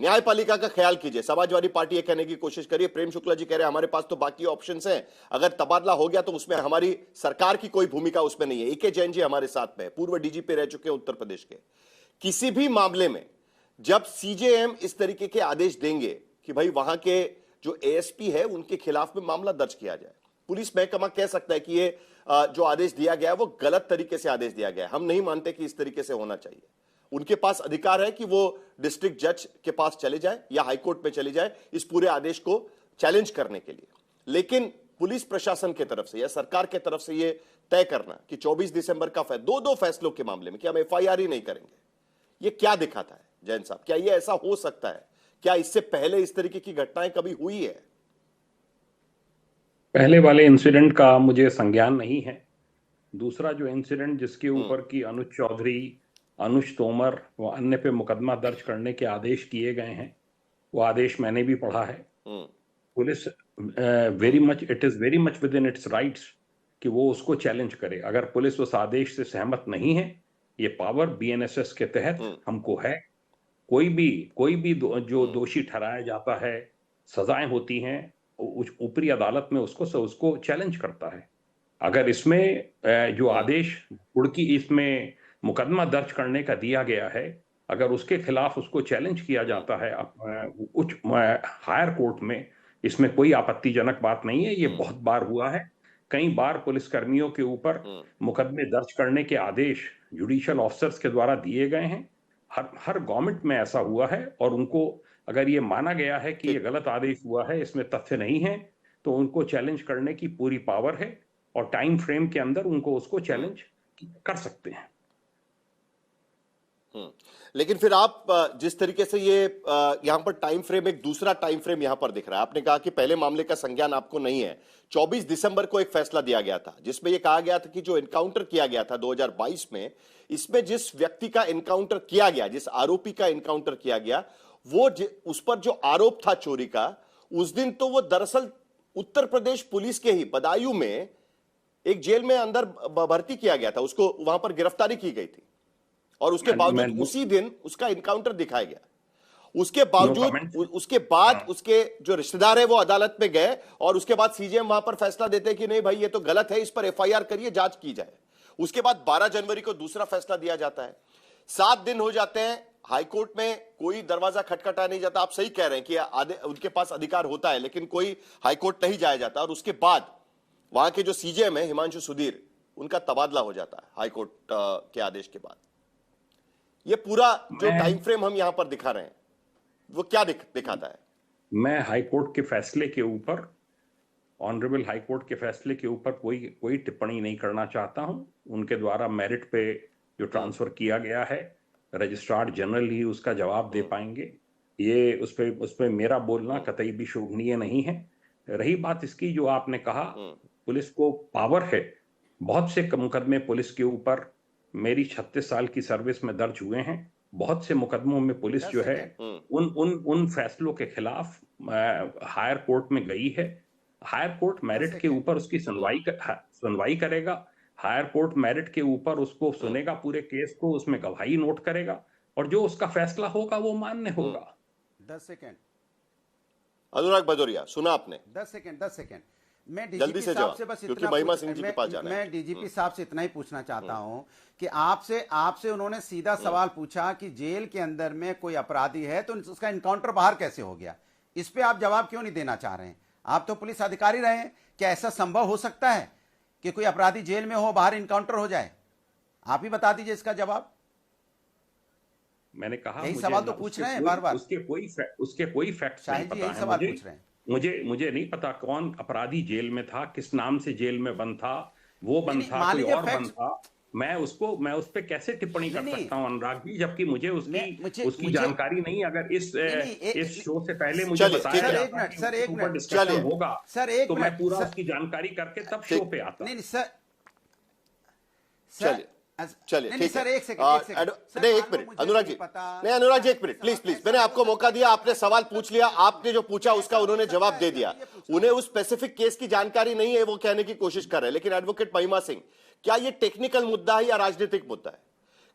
न्यायपालिका का ख्याल कीजिए। समाजवादी पार्टी ये कहने की कोशिश करिए, प्रेम शुक्ला जी कह रहे हैं हमारे पास तो बाकी ऑप्शंस हैं, अगर तबादला हो गया तो उसमें हमारी सरकार की कोई भूमिका उसमें नहीं है। ए के जैन जी हमारे साथ में, पूर्व डीजीपी रह चुके हैं उत्तर प्रदेश के। किसी भी मामले में जब सीजेएम इस तरीके के आदेश देंगे कि भाई वहां के जो एएसपी है उनके खिलाफ में मामला दर्ज किया जाए, पुलिस महकमा कह सकता है कि ये जो आदेश दिया गया है वो गलत तरीके से आदेश दिया गया है, हम नहीं मानते कि इस तरीके से होना चाहिए। उनके पास अधिकार है कि वो डिस्ट्रिक्ट जज के पास चले जाए या हाईकोर्ट में चले जाए इस पूरे आदेश को चैलेंज करने के लिए। लेकिन पुलिस प्रशासन की तरफ से या सरकार की तरफ से ये तय करना कि 24 दिसंबर का दो फैसलों के मामले में कि हम एफआईआर ही नहीं करेंगे, ये क्या दिखाता है जैन साहब? क्या ये ऐसा हो सकता है? क्या इससे पहले इस तरीके की घटनाएं कभी हुई है? पहले वाले इंसिडेंट का मुझे संज्ञान नहीं है। दूसरा जो इंसिडेंट जिसके ऊपर की अनुज चौधरी, अनुज तोमर व अन्य पे मुकदमा दर्ज करने के आदेश किए गए हैं, वो आदेश मैंने भी पढ़ा है। Police it is very much with in its rights कि वो उसको चैलेंज करे। अगर पुलिस उस आदेश से सहमत नहीं है, ये पावर बीएनएसएस के तहत हमको है। कोई भी जो दोषी ठहराया जाता है, सजाएं होती हैं, ऊपरी अदालत में उसको चैलेंज करता है। अगर इसमें जो आदेश कुड़की इसमें मुकदमा दर्ज करने का दिया गया है, अगर उसके खिलाफ उसको चैलेंज किया जाता है उच्च हायर कोर्ट में, इसमें कोई आपत्तिजनक बात नहीं है। ये बहुत बार हुआ है। कई बार पुलिसकर्मियों के ऊपर मुकदमे दर्ज करने के आदेश जुडिशियल ऑफिसर्स के द्वारा दिए गए हैं। हर गवर्नमेंट में ऐसा हुआ है, और उनको अगर ये माना गया है कि ये गलत आदेश हुआ है, इसमें तथ्य नहीं है, तो उनको चैलेंज करने की पूरी पावर है, और टाइम फ्रेम के अंदर उनको उसको चैलेंज कर सकते हैं। लेकिन फिर आप जिस तरीके से ये यहां पर टाइम फ्रेम, एक दूसरा टाइम फ्रेम यहां पर दिख रहा है। आपने कहा कि पहले मामले का संज्ञान आपको नहीं है। 24 दिसंबर को एक फैसला दिया गया था जिसमें यह कहा गया था कि जो एनकाउंटर किया गया था 2022 में, इसमें जिस व्यक्ति का एनकाउंटर किया गया, जिस आरोपी का एनकाउंटर किया गया, वो उस पर जो आरोप था चोरी का, उस दिन तो वो दरअसल उत्तर प्रदेश पुलिस के ही बदायूं में एक जेल में अंदर भर्ती किया गया था, उसको वहां पर गिरफ्तारी की गई थी, और उसके बावजूद उसी दिन उसका इनकाउंटर दिखाया गया। उसके बावजूद उसके बाद उसके जो रिश्तेदार है वो अदालत में गए, और उसके बाद सीजेएम वहां पर फैसला देते हैं कि नहीं भाई ये तो गलत है, इस पर एफआईआर करिए, जांच की जाए। उसके बाद 12 जनवरी को दूसरा फैसला दिया जाता है। 7 दिन हो जाते हैं, हाईकोर्ट में कोई दरवाजा खटखटा नहीं जाता। आप सही कह रहे हैं कि उनके पास अधिकार होता है, लेकिन कोई हाईकोर्ट नहीं जाया जाता। और उसके बाद वहां के जो सीजेएम है हिमांशु सुधीर, उनका तबादला हो जाता है हाईकोर्ट के आदेश के बाद। ये पूरा जो टाइम फ्रेम हम यहां पर दिखा रहे हैं वो क्या दिखाता है? मैं हाईकोर्ट के फैसले के ऊपर, ऑनरेबल हाईकोर्ट के फैसले के ऊपर कोई टिप्पणी नहीं करना चाहता हूं। उनके द्वारा मेरिट पे जो ट्रांसफर किया गया है, रजिस्ट्रार जनरल ही उसका जवाब दे पाएंगे। ये उस पे मेरा बोलना कतई भी शोभनीय नहीं है। रही बात इसकी जो आपने कहा, पुलिस को पावर है। बहुत से मुकदमे पुलिस के ऊपर मेरी 36 साल की सर्विस में दर्ज हुए हैं। बहुत से मुकदमों में पुलिस जो है उन फैसलों के खिलाफ हायर कोर्ट में गई है। हायर कोर्ट मेरिट के ऊपर उसकी सुनवाई करेगा। हायर कोर्ट मेरिट के ऊपर उसको सुनेगा, पूरे केस को, उसमें गवाही नोट करेगा, और जो उसका फैसला होगा वो मान्य होगा। 10 सेकेंड अनुराग भदौरिया, सुना आपने? 10 सेकेंड मैं डीजीपी साहब से बस इतना महिमा सिंह जी के पास जाना है। मैं डीजीपी साहब से इतना ही पूछना चाहता हूं कि आपसे उन्होंने सीधा सवाल पूछा कि जेल के अंदर में कोई अपराधी है तो उसका इनकाउंटर बाहर कैसे हो गया। इस पे आप जवाब क्यों नहीं देना चाह रहे हैं? आप तो पुलिस अधिकारी रहे हैं, क्या ऐसा संभव हो सकता है कि कोई अपराधी जेल में हो, बाहर इनकाउंटर हो जाए? आप ही बता दीजिए इसका जवाब। मैंने कहा यही सवाल तो पूछ रहे हैं बार बार। उसके कोई फैक्ट्स नहीं पता है। यही सवाल पूछ रहे हैं। मुझे नहीं पता कौन अपराधी जेल में था, किस नाम से जेल में बंद था, वो बंद था, कोई और बंद था। मैं उस पे कैसे टिप्पणी कर सकता हूं अनुराग जी, जबकि मुझे उसकी जानकारी नहीं। अगर इस शो से पहले मुझे बताया होगा तो मैं पूरा उसकी जानकारी करके तब शो पे आता। नहीं सर, चलिए सर, एक मिनट अनुराग जी, नहीं अनुराग जी एक मिनट प्लीज। मैंने आपको मौका दिया, आपने सवाल पूछ लिया, आपने जो पूछा उसका उन्होंने जवाब दे दिया। उन्हें उस स्पेसिफिक केस की जानकारी नहीं है, वो कहने की कोशिश कर रहे हैं। लेकिन एडवोकेट महिमा सिंह, क्या ये टेक्निकल मुद्दा है या राजनीतिक मुद्दा है?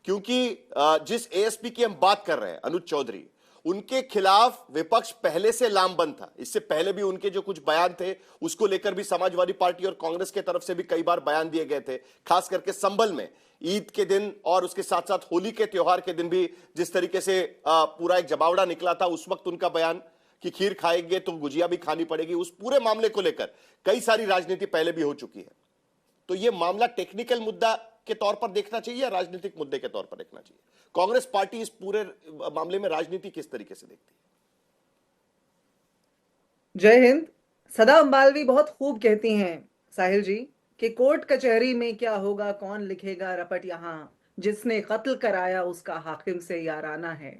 क्योंकि जिस एएसपी की हम बात कर रहे हैं, अनुज चौधरी, उनके खिलाफ विपक्ष पहले से लामबंद था। इससे पहले भी उनके जो कुछ बयान थे उसको लेकर भी समाजवादी पार्टी और कांग्रेस की तरफ से भी कई बार बयान दिए गए थे, खास करके संभल में ईद के दिन और उसके साथ साथ होली के त्योहार के दिन भी जिस तरीके से पूरा एक जमावड़ा निकला था, उस वक्त उनका बयान कि खीर खाएंगे तो गुजिया भी खानी पड़ेगी, उस पूरे मामले को लेकर कई सारी राजनीति पहले भी हो चुकी है। तो यह मामला टेक्निकल मुद्दा के तौर पर देखना चाहिए या राजनीतिक मुद्दे के तौर पर देखना चाहिए? कांग्रेस पार्टी इस पूरे मामले में राजनीति किस तरीके से देखती है? जय हिंद। सदा अम्बालवी बहुत खूब कहती हैं साहिल जी कि कोर्ट कचहरी में क्या होगा, कौन लिखेगा रपट, यहां जिसने कत्ल कराया उसका हाकिम से याराना है।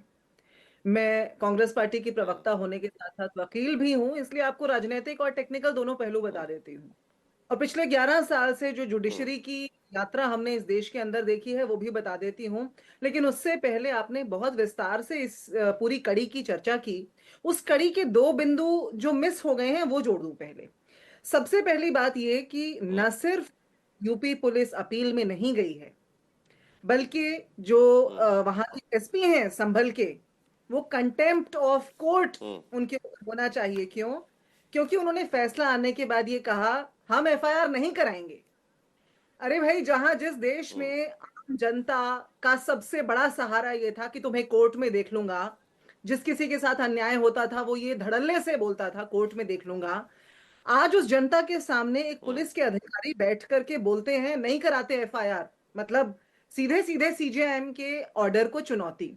मैं कांग्रेस पार्टी की प्रवक्ता होने के साथ साथ वकील भी हूं, इसलिए आपको राजनीतिक और टेक्निकल दोनों पहलू बता देती हूं। और पिछले 11 साल से जो जुडिशरी की यात्रा हमने इस देश के अंदर देखी है वो भी बता देती हूं। लेकिन उससे पहले आपने बहुत विस्तार से इस पूरी कड़ी की चर्चा की। उस कड़ी के 2 बिंदु जो मिस हो गए हैं वो जोड़ दूं। पहले सबसे पहली बात ये कि न सिर्फ यूपी पुलिस अपील में नहीं गई है, बल्कि जो वहां के एसपी हैं संभल के, वो कंटेम्प्ट ऑफ कोर्ट उनके होना चाहिए। क्यों? क्योंकि उन्होंने फैसला आने के बाद ये कहा हम एफआईआर नहीं कराएंगे। अरे भाई, जहां जिस देश में आम जनता का सबसे बड़ा सहारा ये था कि तुम्हें कोर्ट में देख लूंगा, जिस किसी के साथ अन्याय होता था वो ये धड़ल्ले से बोलता था कोर्ट में देख लूंगा, आज उस जनता के सामने एक पुलिस के अधिकारी बैठ करके बोलते हैं नहीं कराते एफआईआर, मतलब सीधे सीधे सीजेएम के ऑर्डर को चुनौती।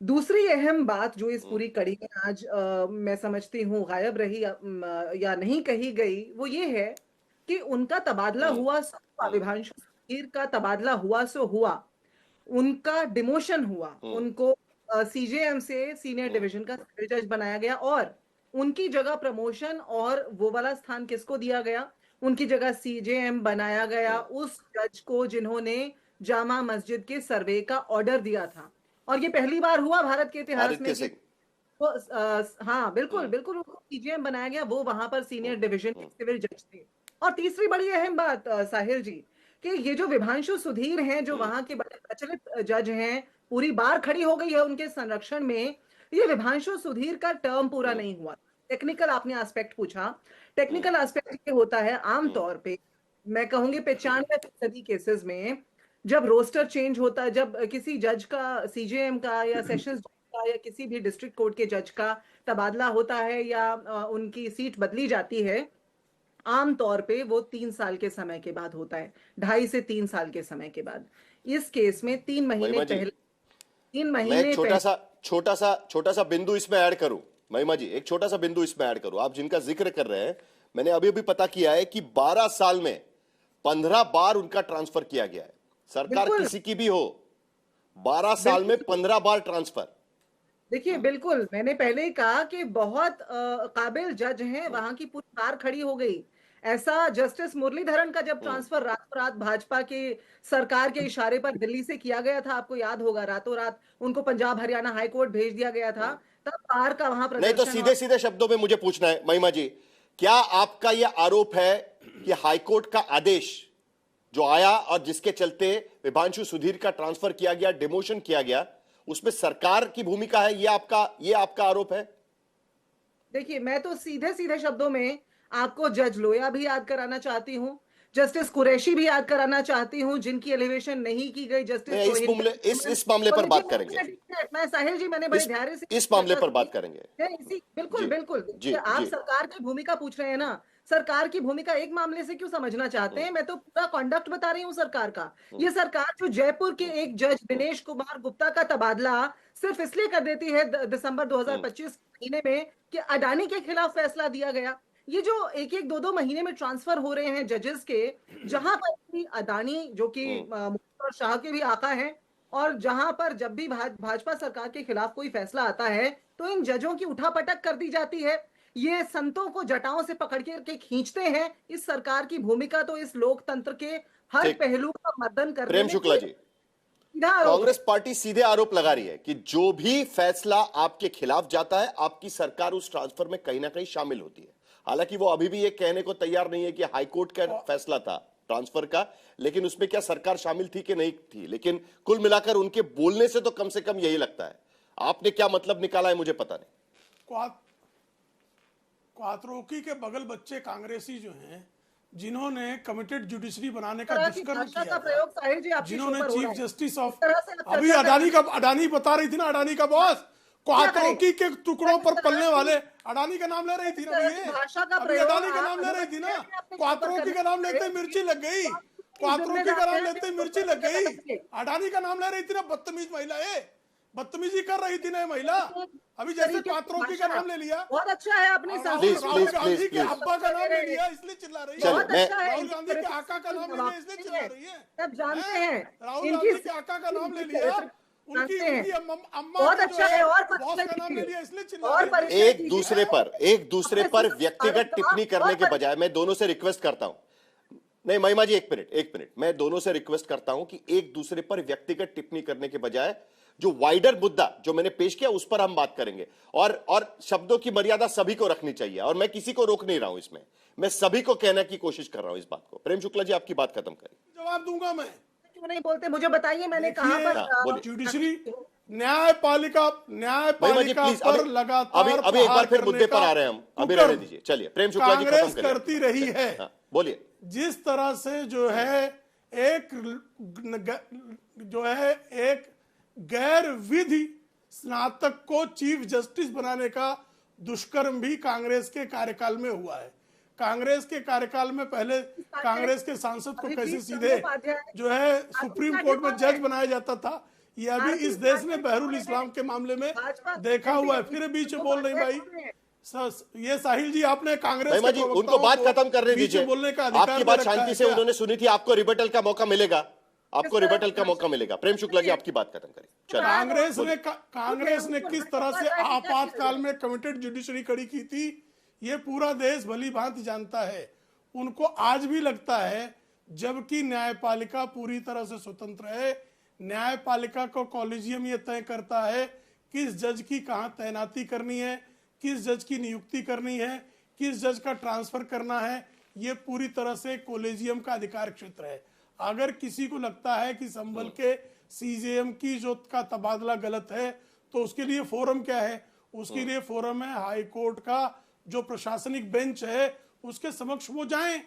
दूसरी अहम बात जो इस पूरी कड़ी में आज मैं समझती हूँ गायब रही या नहीं कही गई, वो ये है कि उनका तबादला हुआ, विभांशु सुधीर का तबादला हुआ सो हुआ, उनका डिमोशन हुआ, उनको सीजेएम से सीनियर डिवीजन का जज बनाया गया और उनकी जगह प्रमोशन और वो वाला स्थान किसको दिया गया? उनकी जगह सीजेएम बनाया गया उस जज को जिन्होंने जामा मस्जिद के सर्वे का ऑर्डर दिया था। और ये पहली बार हुआ भारत के इतिहास में कि हाँ बिल्कुल बिल्कुल उनको सीजेएम बनाया गया, वो वहां पर सीनियर डिवीजन के सिविल जज थे। और तीसरी बड़ी अहम बात साहिल जी, कि ये जो विभांशु सुधीर हैं, जो वहां के बड़े प्रचलित जज हैं, पूरी बार खड़ी हो गई है उनके संरक्षण में। ये विभांशु सुधीर का टर्म पूरा नहीं हुआ। टेक्निकल आपने एस्पेक्ट पूछा, टेक्निकल एस्पेक्ट ये होता है आमतौर पे, मैं कहूंगी 95% केसेस में जब रोस्टर चेंज होता है, जब किसी जज का, सीजेएम का या सेशंस का या किसी भी डिस्ट्रिक्ट कोर्ट के जज का तबादला होता है या उनकी सीट बदली जाती है, आमतौर पे वो 3 साल के समय के बाद होता है, 2.5 से 3 साल के समय के बाद। इस केस में 3 महीने पहले, 3 महीने छोटा सा बिंदु इसमें ऐड करूं महिमा जी, एक छोटा सा बिंदु इसमें ऐड करूं। आप जिनका जिक्र कर रहे हैं, मैंने अभी अभी पता किया है कि 12 साल में 15 बार उनका ट्रांसफर किया गया है। सरकार किसी की भी हो, 12 साल में 15 बार ट्रांसफर। देखिए बिल्कुल, मैंने पहले ही कहा कि बहुत काबिल जज हैं, वहां की पूरी कार खड़ी हो गई। ऐसा जस्टिस मुरलीधरन का जब ट्रांसफर रातों रात भाजपा के सरकार के इशारे पर दिल्ली से किया गया था, आपको याद होगा, रातों रात उनको पंजाब हरियाणा हाई कोर्ट भेज दिया गया था, तब कार का वहां प्रदर्शन। नहीं तो सीधे सीधे शब्दों में मुझे पूछना है महिमा जी, क्या आपका यह आरोप है कि हाईकोर्ट का आदेश जो आया और जिसके चलते विभांशु सुधीर का ट्रांसफर किया गया, डिमोशन किया गया, उसमें सरकार की भूमिका है, ये आपका आरोप है? देखिए, मैं तो सीधे सीधे शब्दों में आपको जज लोया भी याद कराना चाहती हूँ, जस्टिस कुरैशी भी याद कराना चाहती हूँ, जिनकी एलिवेशन नहीं की गई। जस्टिस इस मामले पर बात करेंगे। मैं साहिल जी, मैंने बड़े ध्यान से इस मामले पर बात करेंगे। बिल्कुल बिल्कुल। आप सरकार की भूमिका पूछ रहे हैं ना, सरकार की भूमिका एक मामले से क्यों समझना चाहते हैं? मैं तो पूरा कॉन्डक्ट बता रही हूँ सरकार का। ये सरकार जो जयपुर के एक जज दिनेश कुमार गुप्ता का तबादला सिर्फ इसलिए कर देती है दिसंबर 2025 महीने में कि अडानी के खिलाफ फैसला दिया गया। ये जो एक 2 महीने में ट्रांसफर हो रहे हैं जजेस के, जहां पर भी अडानी जो कि मुफ्ती शाह के भी आका हैं, और जहां पर जब भी भाजपा सरकार के खिलाफ कोई फैसला आता है तो इन जजों की उठापटक कर दी जाती है। ये संतों को जटाओं से पकड़ के खींचते हैं। इस सरकार की भूमिका तो इस लोकतंत्र के हर पहलू का मद्दन करने। प्रेम शुक्ला जी, कांग्रेस पार्टी सीधे आरोप लगा रही है कि जो भी फैसला आपके खिलाफ जाता है, आपकी सरकार उस ट्रांसफर में कहीं ना कहीं शामिल होती है। हालांकि वो अभी भी ये कहने को तैयार नहीं है कि हाईकोर्ट का फैसला था ट्रांसफर का, लेकिन उसमें क्या सरकार शामिल थी कि नहीं थी, लेकिन कुल मिलाकर उनके बोलने से तो कम यही लगता है। आपने क्या मतलब निकाला है मुझे पता नहीं। क्वात्रोकी के बगल बच्चे कांग्रेसी जो हैं, जिन्होंने कमिटेड जुडिशरी बनाने का दुष्कर्म किया था, जिन्होंने चीफ जस्टिस ऑफ, अभी अडानी बता रही थी ना, अडानी का बॉस क्वात्रोकी के टुकड़ों पर पलने वाले, अडानी का नाम ले रही थी ना, अभी अडानी का नाम ले रही थी ना, क्वात्रोकी का नाम लेते मिर्ची लग गई, क्वात्रोकी का नाम लेते मिर्ची लग गई, अडानी का नाम ले रही थी ना, बदतमीज महिला है, बदतमीजी कर रही थी ना महिला, अभी जैसे क्वात्रोकी का नाम ले लिया। बहुत अच्छा है आपने राहुल गांधी के अब्बा का नाम ले लिया इसलिए चिल्ला रही है, राहुल गांधी के आका का नाम ले लिया इसलिए चिल्ला रही है, सब जानते हैं राहुल गांधी के आका का नाम ले लिया, उनकी अम्मा बहुत अच्छा है, और बॉस का नाम ले लिया इसलिए चिल्ला रही है। एक दूसरे पर व्यक्तिगत टिप्पणी करने के बजाय मैं दोनों से रिक्वेस्ट करता हूं, नहीं महिमा जी एक मिनट, मैं दोनों से रिक्वेस्ट करता हूं कि एक दूसरे पर व्यक्तिगत टिप्पणी करने के बजाय जो वाइडर मुद्दा जो मैंने पेश किया उस पर हम बात करेंगे, और शब्दों की मर्यादा सभी को रखनी चाहिए, और मैं किसी को रोक नहीं रहा हूं इसमें, मैं सभी को कहने की कोशिश कर रहा हूं इस बात को। प्रेम शुक्ला जी आपकी बात खत्म करें। जवाब दूंगा मैं, क्यों नहीं बोलते, मुझे बताइए मैंने कहां पर जुडिशरी न्यायपालिका पर लगातार अभी एक बार फिर मुद्दे पर आ रहे हैं हम, अभी रहने दीजिए, चलिए प्रेम शुक्ला जी कांग्रेस करती रही है। बोलिए। जिस तरह से जो है एक गैर विधि स्नातक को चीफ जस्टिस बनाने का दुष्कर्म भी कांग्रेस के कार्यकाल में हुआ है। कांग्रेस के कार्यकाल में पहले कांग्रेस के सांसद को कैसे सीधे जो है सुप्रीम कोर्ट में जज बनाया जाता था, ये अभी इस देश ने बहरुल इस्लाम के मामले में देखा हुआ है। फिर बीच में बोल रही भाई, ये साहिल जी आपने कांग्रेस जी उनको बात खत्म करने दीजिए, बोलने का आपकी बात शांति से उन्होंने सुनी थी, आपको रिबटल का मौका मिलेगा, आपको रिबटल का मौका मिलेगा। प्रेम शुक्ला जी आपकी बात खत्म करें। कांग्रेस ने किस तरह से आपातकाल में कमिटेड जुडिशरी खड़ी की थी ये पूरा देश भली भांति जानता है। उनको आज भी लगता है जबकि न्यायपालिका पूरी तरह से स्वतंत्र है, न्यायपालिका को कॉलेजियम ये तय करता है किस जज की कहां तैनाती करनी है, किस जज की नियुक्ति करनी है, किस जज का ट्रांसफर करना है, ये पूरी तरह से कॉलेजियम का अधिकार क्षेत्र है। अगर किसी को लगता है कि संभल के सीजेएम की जो का तबादला गलत है तो उसके लिए फोरम क्या है, उसके लिए फोरम है हाई कोर्ट का जो प्रशासनिक बेंच है, उसके समक्ष वो जाएं,